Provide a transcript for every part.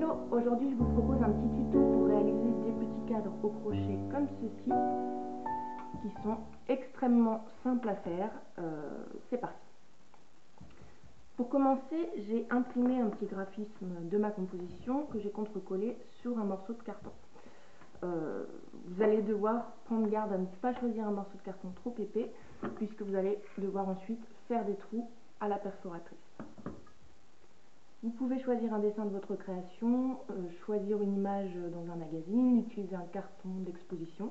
Hello, aujourd'hui je vous propose un petit tuto pour réaliser des petits cadres au crochet comme ceci, qui sont extrêmement simples à faire. C'est parti. Pour commencer, j'ai imprimé un petit graphisme de ma composition que j'ai contre-collé sur un morceau de carton. Vous allez devoir prendre garde à ne pas choisir un morceau de carton trop épais, puisque vous allez devoir ensuite faire des trous à la perforatrice. Vous pouvez choisir un dessin de votre création, choisir une image dans un magazine, utiliser un carton d'exposition.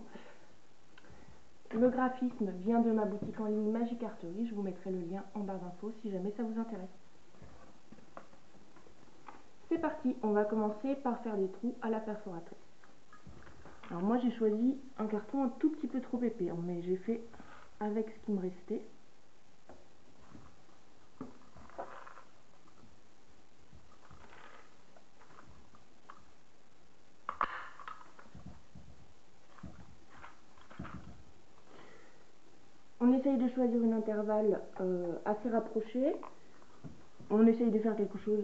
Le graphisme vient de ma boutique en ligne Magic Artery, je vous mettrai le lien en barre d'infos si jamais ça vous intéresse. C'est parti, on va commencer par faire des trous à la perforatrice. Alors moi j'ai choisi un carton un tout petit peu trop épais, mais j'ai fait avec ce qui me restait. On essaye de choisir un intervalle assez rapproché. On essaye de faire quelque chose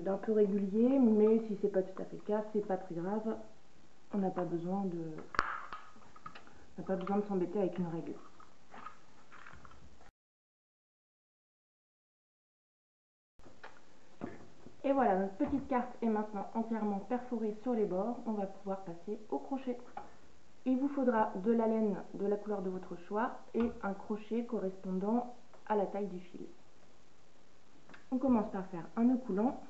d'un peu régulier, mais si c'est pas tout à fait le cas, c'est pas très grave. On n'a pas besoin de s'embêter avec une règle. Et voilà, notre petite carte est maintenant entièrement perforée sur les bords. On va pouvoir passer au crochet. Il vous faudra de la laine de la couleur de votre choix et un crochet correspondant à la taille du fil. On commence par faire un nœud coulant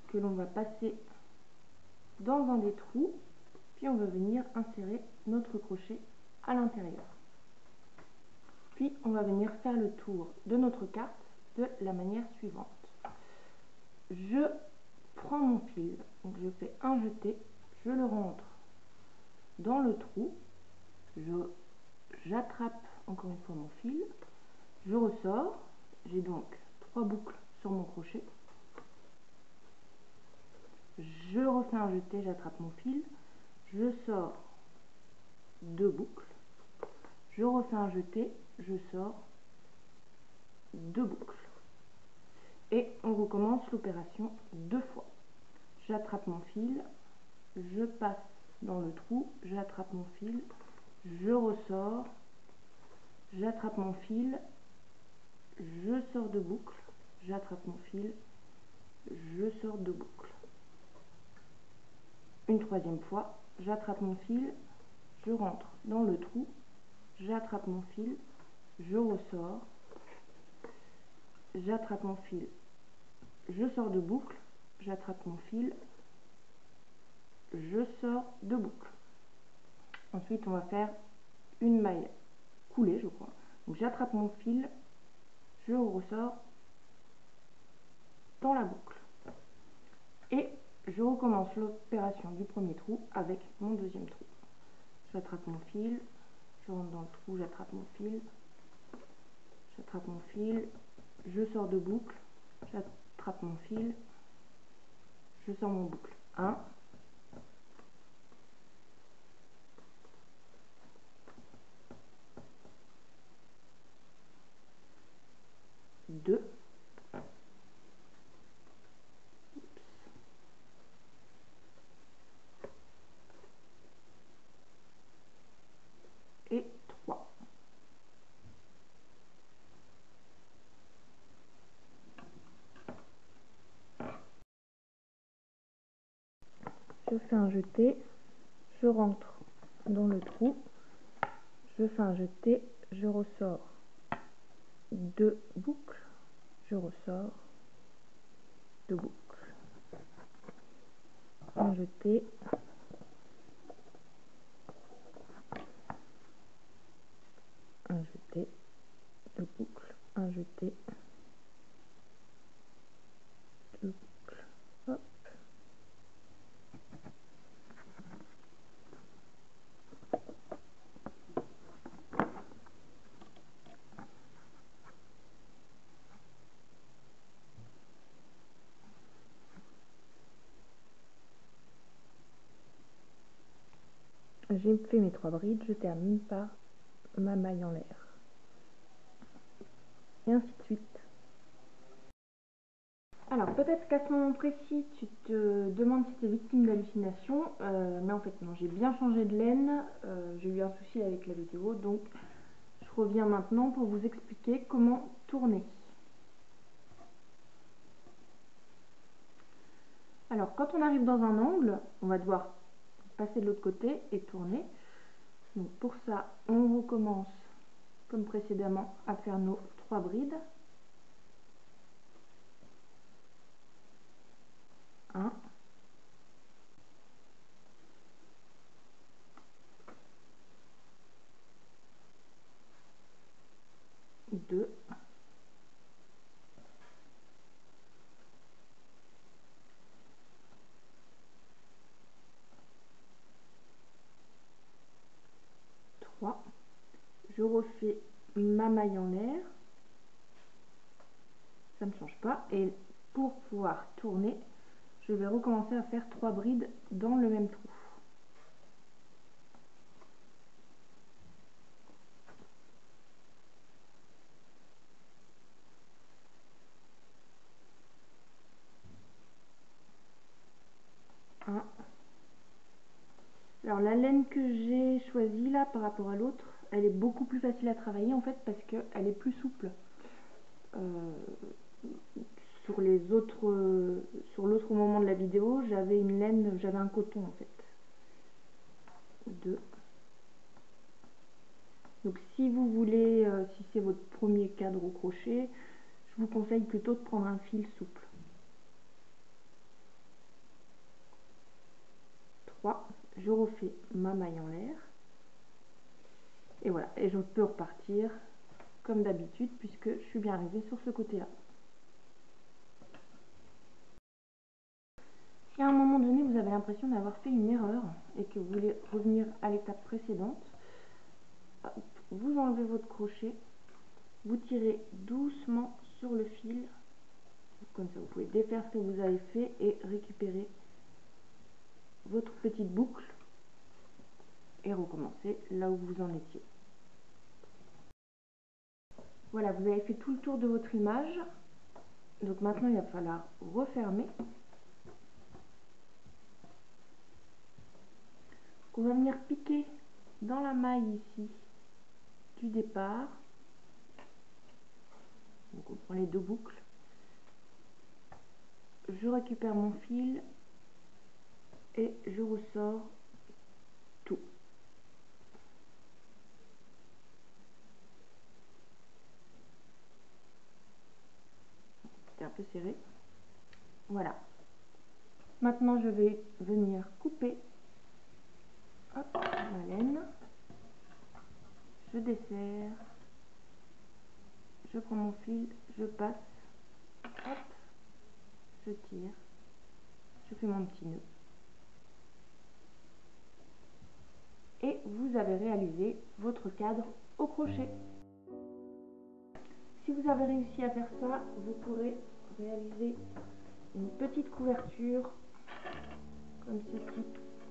que l'on va passer dans un des trous, puis on va venir insérer notre crochet à l'intérieur. Puis on va venir faire le tour de notre carte de la manière suivante. Je prends mon fil, donc je fais un jeté, je le rentre dans le trou, j'attrape encore une fois mon fil, je ressors, j'ai donc 3 boucles sur mon crochet, je refais un jeté, j'attrape mon fil, je sors 2 boucles, je refais un jeté, je sors 2 boucles. Et on recommence l'opération 2 fois. J'attrape mon fil, je passe dans le trou, j'attrape mon fil, je ressors, j'attrape mon fil, je sors 2 boucles, j'attrape mon fil, je sors 2 boucles. Une troisième fois, j'attrape mon fil, je rentre dans le trou, j'attrape mon fil, je ressors, j'attrape mon fil, je sors 2 boucles, j'attrape mon fil, je sors 2 boucles. Ensuite, on va faire une maille coulée, je crois. Donc, j'attrape mon fil, je ressors dans la boucle. Et je recommence l'opération du premier trou avec mon deuxième trou. J'attrape mon fil, je rentre dans le trou, j'attrape mon fil, j'attrape mon fil, je sors 2 boucles, j'attrape mon fil, je sors mon boucle. 1, 2, et 3. Je fais un jeté, je rentre dans le trou, je fais un jeté, je ressors 2 boucles, je ressors 2 boucles. Un jeté, un jeté, 2 boucles, un jeté, 2 boucles. Hop. J'ai fait mes 3 brides, je termine par ma maille en l'air. Et ainsi de suite. Alors peut-être qu'à ce moment précis tu te demandes si tu es victime d'hallucinations, mais en fait non, j'ai bien changé de laine, j'ai eu un souci avec la vidéo, donc je reviens maintenant pour vous expliquer comment tourner. Alors quand on arrive dans un angle, on va devoir passer de l'autre côté et tourner. Donc pour ça, on recommence comme précédemment à faire nos 3 brides. 1, 2, 3. Je refais ma maille en l'air, ça ne change pas, et pour pouvoir tourner, je vais recommencer à faire 3 brides dans le même trou. Alors la laine que j'ai choisie là par rapport à l'autre, elle est beaucoup plus facile à travailler en fait parce qu'elle est plus souple. Sur l'autre moment de la vidéo, j'avais une laine, j'avais un coton en fait. 2. Donc si vous voulez, si c'est votre premier cadre au crochet, je vous conseille plutôt de prendre un fil souple. 3. Je refais ma maille en l'air. Et voilà, et je peux repartir comme d'habitude puisque je suis bien arrivée sur ce côté-là. Si à un moment donné vous avez l'impression d'avoir fait une erreur et que vous voulez revenir à l'étape précédente, vous enlevez votre crochet, vous tirez doucement sur le fil, comme ça vous pouvez défaire ce que vous avez fait et récupérer votre petite boucle et recommencer là où vous en étiez. Voilà, vous avez fait tout le tour de votre image, donc maintenant il va falloir refermer. On va venir piquer dans la maille ici du départ. Donc on prend les 2 boucles. Je récupère mon fil et je ressors tout. C'était un peu serré. Voilà. Maintenant je vais venir couper. Hop, ma laine. Je desserre. Je prends mon fil, je passe. Hop, je tire. Je fais mon petit nœud. Et vous avez réalisé votre cadre au crochet. Si vous avez réussi à faire ça, vous pourrez réaliser une petite couverture comme ceci.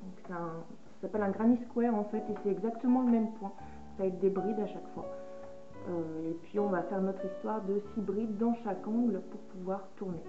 Donc ça s'appelle un granny square en fait et c'est exactement le même point. Ça va être des brides à chaque fois. Et puis on va faire notre histoire de 6 brides dans chaque angle pour pouvoir tourner.